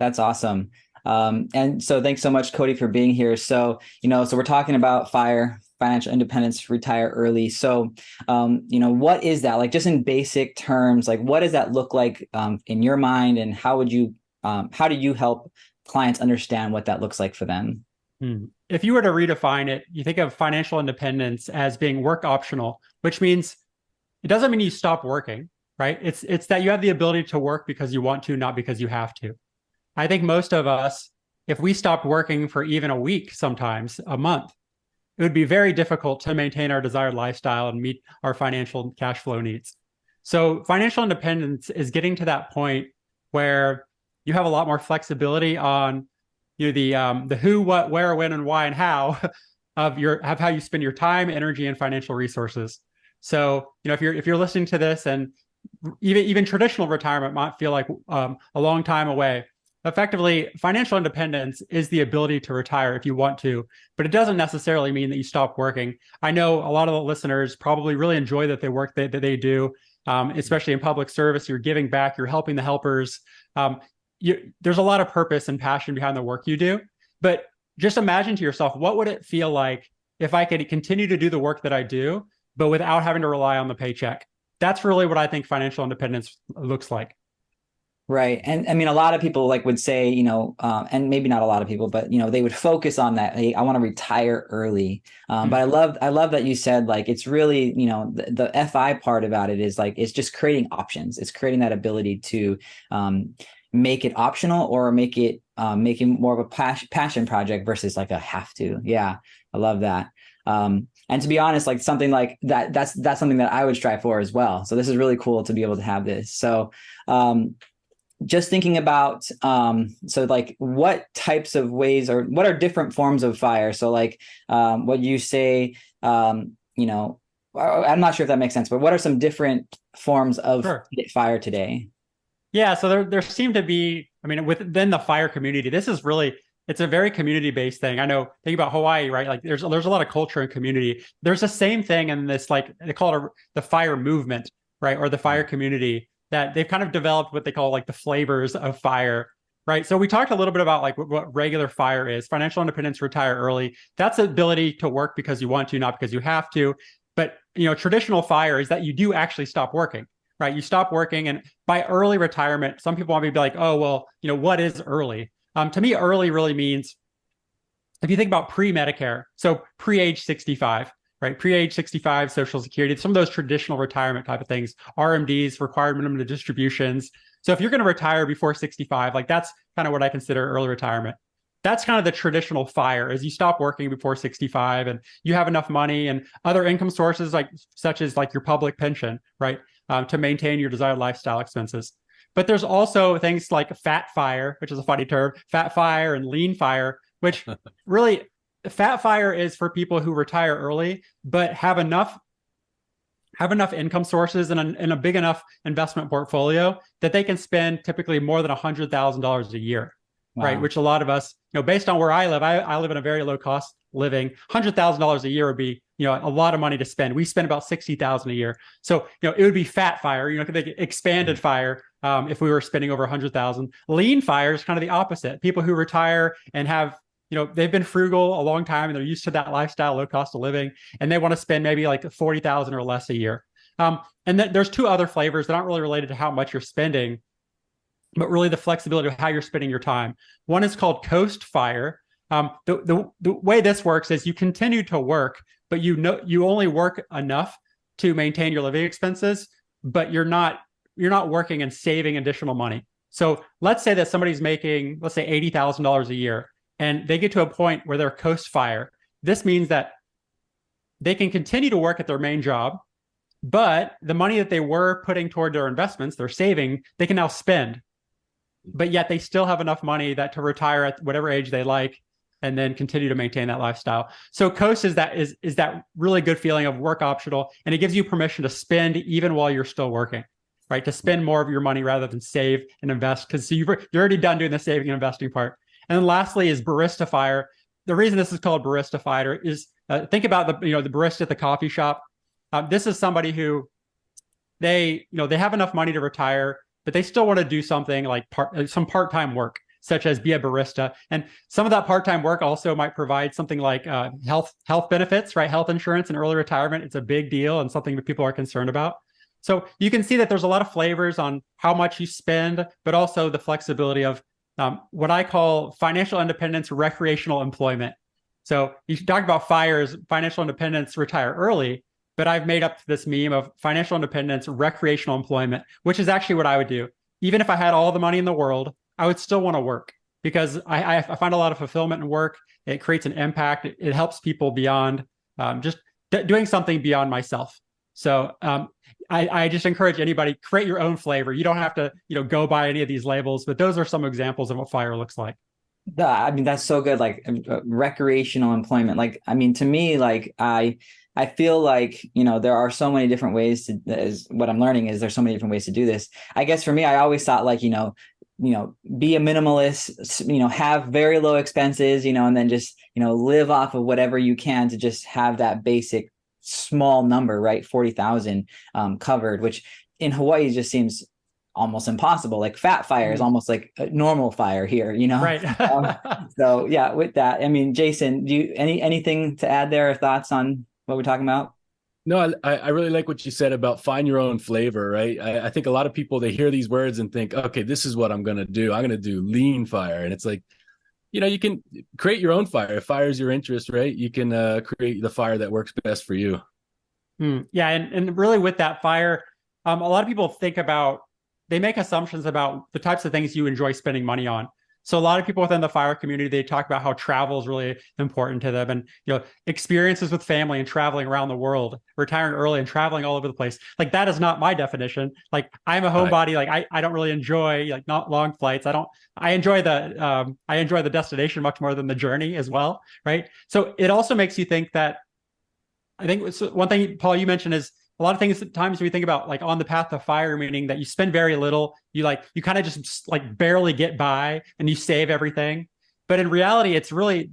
That's awesome. And so thanks so much, Cody, for being here. So, so we're talking about FIRE, financial independence, retire early. So, what is that? Like just in basic terms, like what does that look like in your mind, and how do you help clients understand what that looks like for them? If you were to redefine it, you think of financial independence as being work optional, which means it doesn't mean you stop working, right? It's that you have the ability to work because you want to, not because you have to. I think most of us, if we stopped working for even a week, sometimes a month, it would be very difficult to maintain our desired lifestyle and meet our financial cash flow needs. So financial independence is getting to that point where you have a lot more flexibility on the who, what, where, when, and why, and how of how you spend your time, energy, and financial resources. So if you're listening to this, and even traditional retirement might feel like a long time away. Effectively, financial independence is the ability to retire if you want to, but it doesn't necessarily mean that you stop working. I know a lot of the listeners probably really enjoy the work that they do, especially in public service. You're giving back, you're helping the helpers. There's a lot of purpose and passion behind the work you do. But just imagine to yourself, what would it feel like if I could continue to do the work that I do, but without having to rely on the paycheck? That's really what I think financial independence looks like. Right. And I mean, a lot of people would say, and maybe not a lot of people, but, they would focus on that. Hey, I want to retire early. But I love that you said, it's really, the FI part about it is it's just creating options. It's creating that ability to make it optional, or make it more of a passion project versus a have to. Yeah. I love that. And to be honest, something like that, that's something that I would strive for as well. So this is really cool to be able to have this. So, just thinking about, what types of ways, or what are different forms of FIRE? So what you say, I'm not sure if that makes sense, but what are some different forms of Sure. FIRE today? Yeah, so there seem to be, within the FIRE community, it's a very community-based thing. I know, think about Hawaii, right? There's a lot of culture and community. There's the same thing in this, they call it the FIRE movement, right? Or the FIRE community, that they've kind of developed what they call the flavors of FIRE, right? So we talked a little bit about what regular FIRE is: financial independence, retire early. That's the ability to work because you want to, not because you have to. But traditional FIRE is that you do actually stop working, right? You stop working, and by early retirement, some people want me to be like, oh, well, what is early? To me, early really means, if you think about pre-Medicare, so pre-age 65, right? Pre-age 65, Social Security, some of those traditional retirement type of things, RMDs, required minimum distributions. So if you're going to retire before 65, that's kind of what I consider early retirement. That's kind of the traditional FIRE, is you stop working before 65 and you have enough money and other income sources, such as your public pension, right? To maintain your desired lifestyle expenses. But there's also things like fat FIRE, which is a funny term, fat FIRE and lean FIRE, which really, fat FIRE is for people who retire early, but have enough income sources and a big enough investment portfolio that they can spend typically more than $100,000 a year, wow. Right? Which a lot of us, based on where I live, I live in a very low cost living. $100,000 a year would be, a lot of money to spend. We spend about $60,000 a year. So, it would be fat FIRE, expanded FIRE, if we were spending over 100,000. Lean FIRE is kind of the opposite. People who retire and have, they've been frugal a long time and they're used to that lifestyle, low cost of living, and they want to spend maybe 40,000 or less a year. And there's two other flavors that aren't really related to how much you're spending, but really the flexibility of how you're spending your time. One is called Coast FIRE. The way this works is you continue to work, but you only work enough to maintain your living expenses, but you're not working and saving additional money. So let's say that somebody's making, let's say $80,000 a year, and they get to a point where they're Coast FIRE. This means that they can continue to work at their main job, but the money that they were putting toward their investments, they're saving, they can now spend. But yet they still have enough money to retire at whatever age they like, and then continue to maintain that lifestyle. So Coast is that really good feeling of work optional, and it gives you permission to spend even while you're still working, right? To spend more of your money rather than save and invest, because you're already done doing the saving and investing part. And then lastly is Barista FIRE. The reason this is called Barista FIRE is think about the barista at the coffee shop. This is somebody who they have enough money to retire, but they still want to do something like some part-time work. such as be a barista. And some of that part-time work also might provide something like health benefits, right? Health insurance and early retirement. It's a big deal and something that people are concerned about. So you can see that there's a lot of flavors on how much you spend, but also the flexibility of what I call financial independence, recreational employment. So you talk about FIREs, financial independence, retire early, but I've made up this meme of financial independence, recreational employment, which is actually what I would do. Even if I had all the money in the world, I would still want to work because I find a lot of fulfillment in work. It creates an impact. It helps people beyond just doing something beyond myself. So I just encourage anybody, create your own flavor. You don't have to, go by any of these labels, but those are some examples of what FIRE looks like. I mean, that's so good. Like recreational employment. Like, I mean, to me, like I feel like, there are so many different ways to, is what I'm learning is there's so many different ways to do this. I guess for me, I always thought like, be a minimalist, have very low expenses, and then just, live off of whatever you can to just have that basic small number, right? 40,000 covered, which in Hawaii just seems almost impossible. Like F.I.R.E is almost like a normal fire here, Right. So yeah, with that, I mean, Jason, do you anything to add there or thoughts on what we're talking about? No, I really like what you said about find your own flavor, right? I think a lot of people, they hear these words and think, okay, this is what I'm going to do. I'm going to do lean fire. And it's like, you can create your own fire. If fire is your interest, right? You can create the fire that works best for you. Yeah. And really with that FIRE, a lot of people they make assumptions about the types of things you enjoy spending money on. So a lot of people within the FIRE community, they talk about how travel is really important to them and, experiences with family and traveling around the world, retiring early and traveling all over the place. Like that is not my definition. Like I'm a homebody. Like I don't really enjoy like not long flights. I enjoy the destination much more than the journey as well. Right. So it also makes you think that I think one thing, Paul, you mentioned is a lot of things at times we think about like on the path to FIRE, meaning that you spend very little, you kind of just like barely get by and you save everything. But in reality, it's really,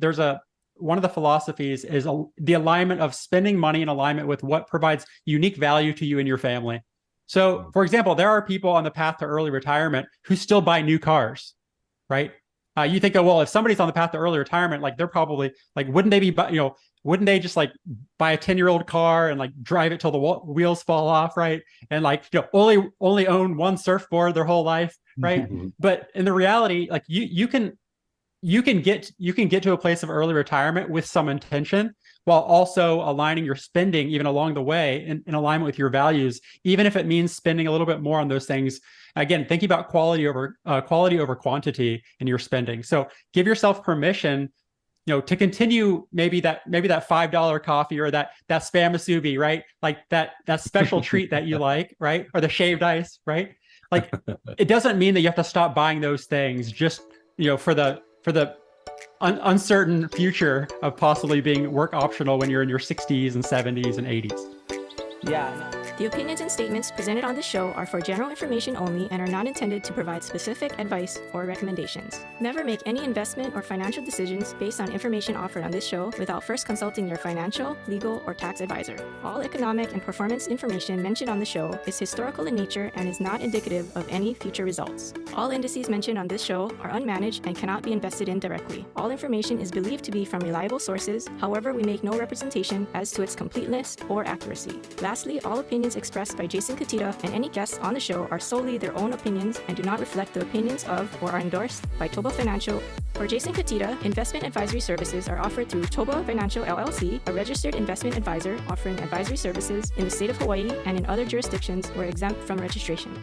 one of the philosophies is the alignment of spending money in alignment with what provides unique value to you and your family. So for example, there are people on the path to early retirement who still buy new cars, right? You think, oh, well, if somebody's on the path to early retirement, like they're probably like, wouldn't they just like buy a 10-year-old car and like drive it till the wheels fall off, right? And like, only own one surfboard their whole life, right? But in the reality, like you can get to a place of early retirement with some intention while also aligning your spending even along the way in alignment with your values, even if it means spending a little bit more on those things. Again, thinking about quality over quantity in your spending. So give yourself permission, to continue maybe that $5 coffee or that Spam musubi, right? Like that special treat that you like, right? Or the shaved ice, right? Like it doesn't mean that you have to stop buying those things just, for the uncertain future of possibly being work optional when you're in your 60s and 70s and 80s. Yeah. No. The opinions and statements presented on this show are for general information only and are not intended to provide specific advice or recommendations. Never make any investment or financial decisions based on information offered on this show without first consulting your financial, legal, or tax advisor. All economic and performance information mentioned on the show is historical in nature and is not indicative of any future results. All indices mentioned on this show are unmanaged and cannot be invested in directly. All information is believed to be from reliable sources. However, we make no representation as to its completeness or accuracy. Lastly, all opinions expressed by Jason Cutitta and any guests on the show are solely their own opinions and do not reflect the opinions of or are endorsed by ToBA Financial. For Jason Cutitta, investment advisory services are offered through ToBA Financial LLC, a registered investment advisor offering advisory services in the state of Hawaii and in other jurisdictions where exempt from registration.